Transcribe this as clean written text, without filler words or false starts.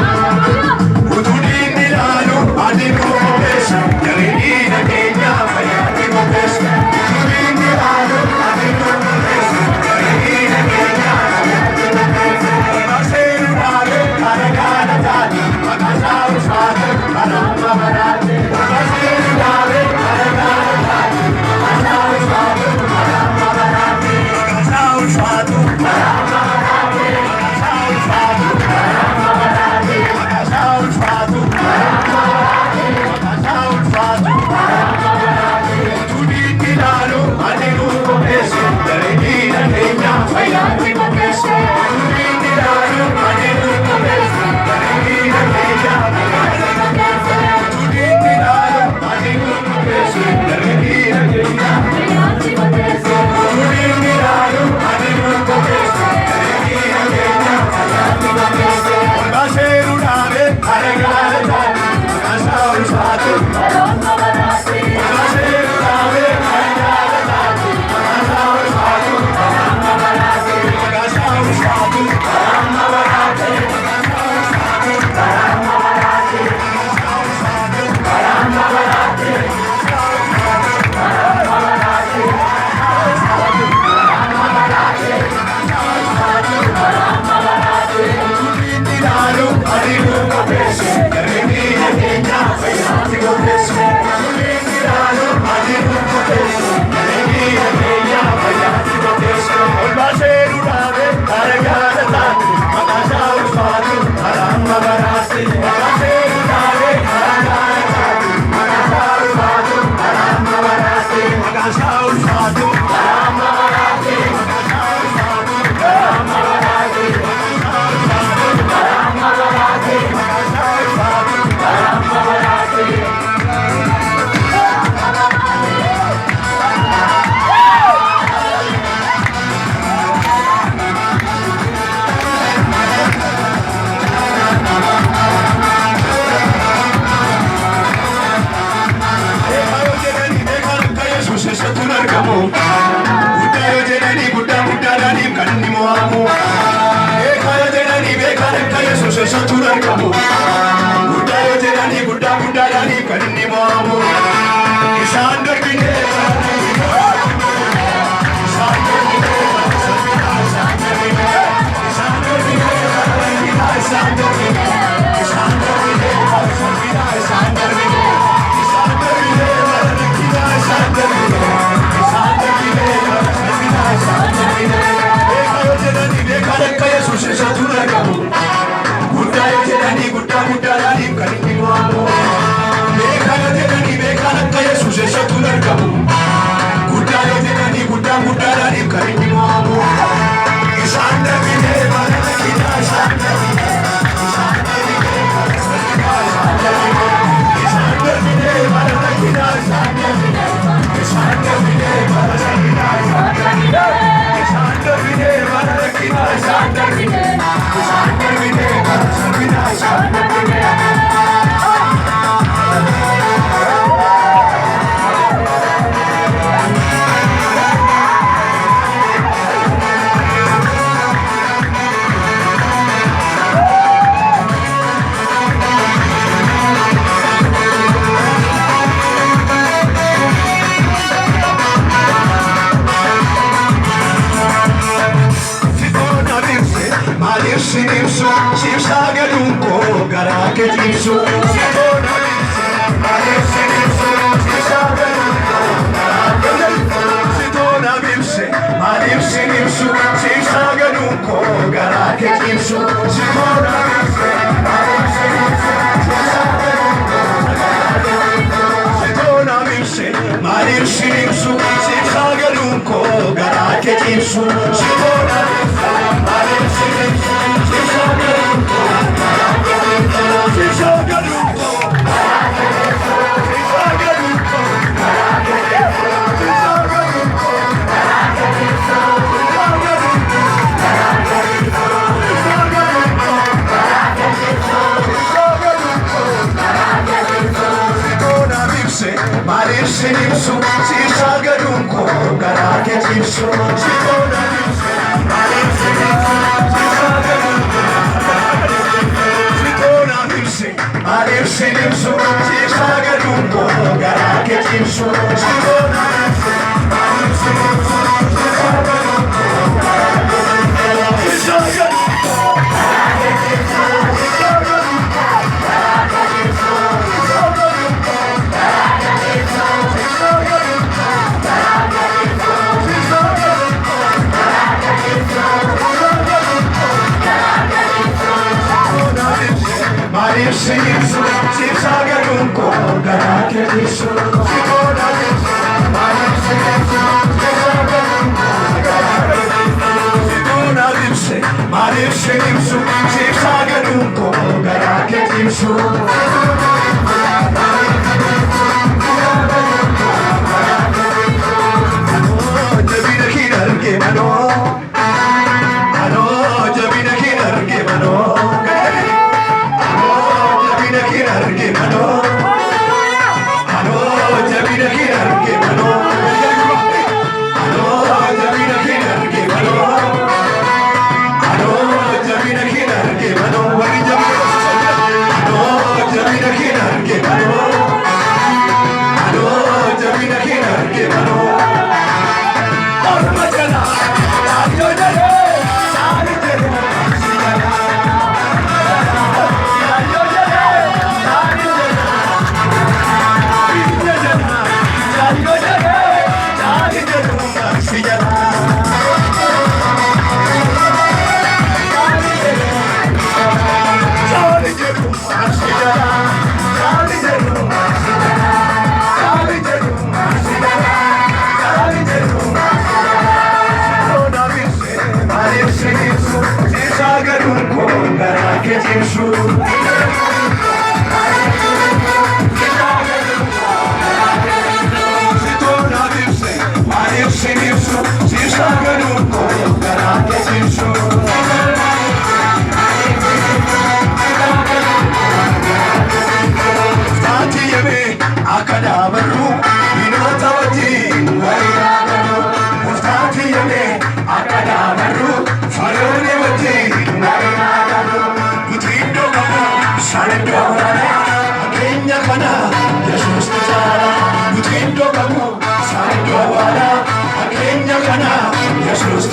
Huutu dinilaalu adimu kopees jareedina keenya fayyaatti kopees. Huutu dinilaalu adimu kopees jareedina keenya fayyaatti kopees. Baseeru dhaabee karagaana taate maqaasaa ulfaate kanaama baraate. Baseeru dhaabee karagaana taate maqaasaa ulfaate kanaama baraate. Maqaasaa ulfaatu kanaama baraate. Maqaasaa ulfaatu kanaama baraate. Maqaasaa ulfaatu kanaama baraate. Maqaasaa ulfaatu kanaama baraate. Huutu dinilaalu adimu kopees jareedina keenya fayyaatti kopees. Huutu dinilaalu adimu kopees jareedina keenya fayyaatti kopees. Huutu dinilaalu adimu kopees jareedina keenya fayyaatti kopees. Huutu dinilaalu adimu kopees jareedina keenya fayyaatti kopees. Baseeru dhaabee karagaana taate maqaasaa ulfaate kanaama baraate. Baseeru dhaabee karagaana taate maqaasaa ulfaatu kanaama baraate. Maqaasaa ulfaatu kanaama baraate. Maqaasaa ulfaatu kanaama baraate. Maqaasaa ulfaatu kanaama baraate. Maqaasaa ulfaatu kanaama baraate. Maqaasaa ulfaatu kanaama baraate. Maqaasaa ulfaatu kanaama baraate. Huutu dinilaalu adimu kopees jareedina keenya fayyaatti kopees. Huutu dinilaalu adimu kopees jareedina keenya fayyaatti kopees. Baseeru dhaabee karagaana taate maqaasaa ulfaatu kanaama baraate. Baseeru dhaabee karagaana taate maqaasaa ulfaatu kanaama baraate. Maqaasaa ulfaatu kanaama baraate. Maqaasaa ulfaatu kanaama baraate. Maqaasaa ulfaatu kanaama baraate. Maqaasaa ulfaatu kanaama baraate. Eekayoo jedhanii beekan akka Yesuus eessattuu hin argamu. Guddaa yoo jedhanii guddaa guddaadhaaniif kan inni mo'amu. Eekayoo jedhanii beekan akka Yesuus eessattuu hin argamu. Guddaa yoo jedhanii guddaa guddaadhaaniif kan inni mo'amu. Isaan darbinee isaan darbinee isaan darbinee isaan darbinee isaan darbinee isaan darbinee isaan darbinee isaan darbinee isaan darbinee isaan darbinee isaan darbinee. Eekayoo jedhanii beekan akka Yesuus eessattuu hin argamu. Guddaa yoo jedhanii guddaa guddaadhaaniif kan inni mo'amu. Eekayoo jedhanii beekan akka Yesuus eessattuu hin argamu. Guddaa yoo jedhanii guddaa guddaadhaaniif kan inni mo'amu. Isaan darbinee bara rakkinaa isaan darbinee isaan darbinee bara rakkinaa isaan darbinee isaan darbinee bara rakkinaa isaan darbinee isaan darbinee bara rakkinaa isaan darbinee isaan darbinee bara rakkinaa isaan darbinee isaan darbinee bara rakkinaa isaan darbinee. Maaliif sinibsu siibsaa galuunkoo garaa keetiibsu. Sitoona ibse maaliif sinibsu siibsaa galuunkoo garaa keetiibsu. Sitoona ibse maaliif sinibsu siibsaa galuunkoo garaa keetiibsu. Sitoona ibse maaliif sinibsu siibsaa galuunkoo garaa keetiibsu. Sitoona ibse maaliif sinibsu siibsaa galuunkoo garaa keetiibsu. Sitoona ibse maaliif sinibsu siibsaa galuunkoo garaa keetiibsu. Siibsaa galuunkoo garaa keetiibsu. Siibsaa galuunkoo garaa keetiibsu. Siibsaa galuunkoo garaa keetiibsu. Siibsaa galuunkoo garaa keetiibsu. Siibsaa galuunkoo garaa keetiibsu. Siibsaa galuunkoo garaa keetiibsu. Sitoona ibse maaliif sinibsu Sagaruko, Garake Timso, Sitona, Sinimso, Sagaruko, Garake Timso, Sitona, Sinimso, Sagaruko, Garake Timso, Sitona, Maria Sinimso, Sagaruko, Garake Timso. Kana, Jesus,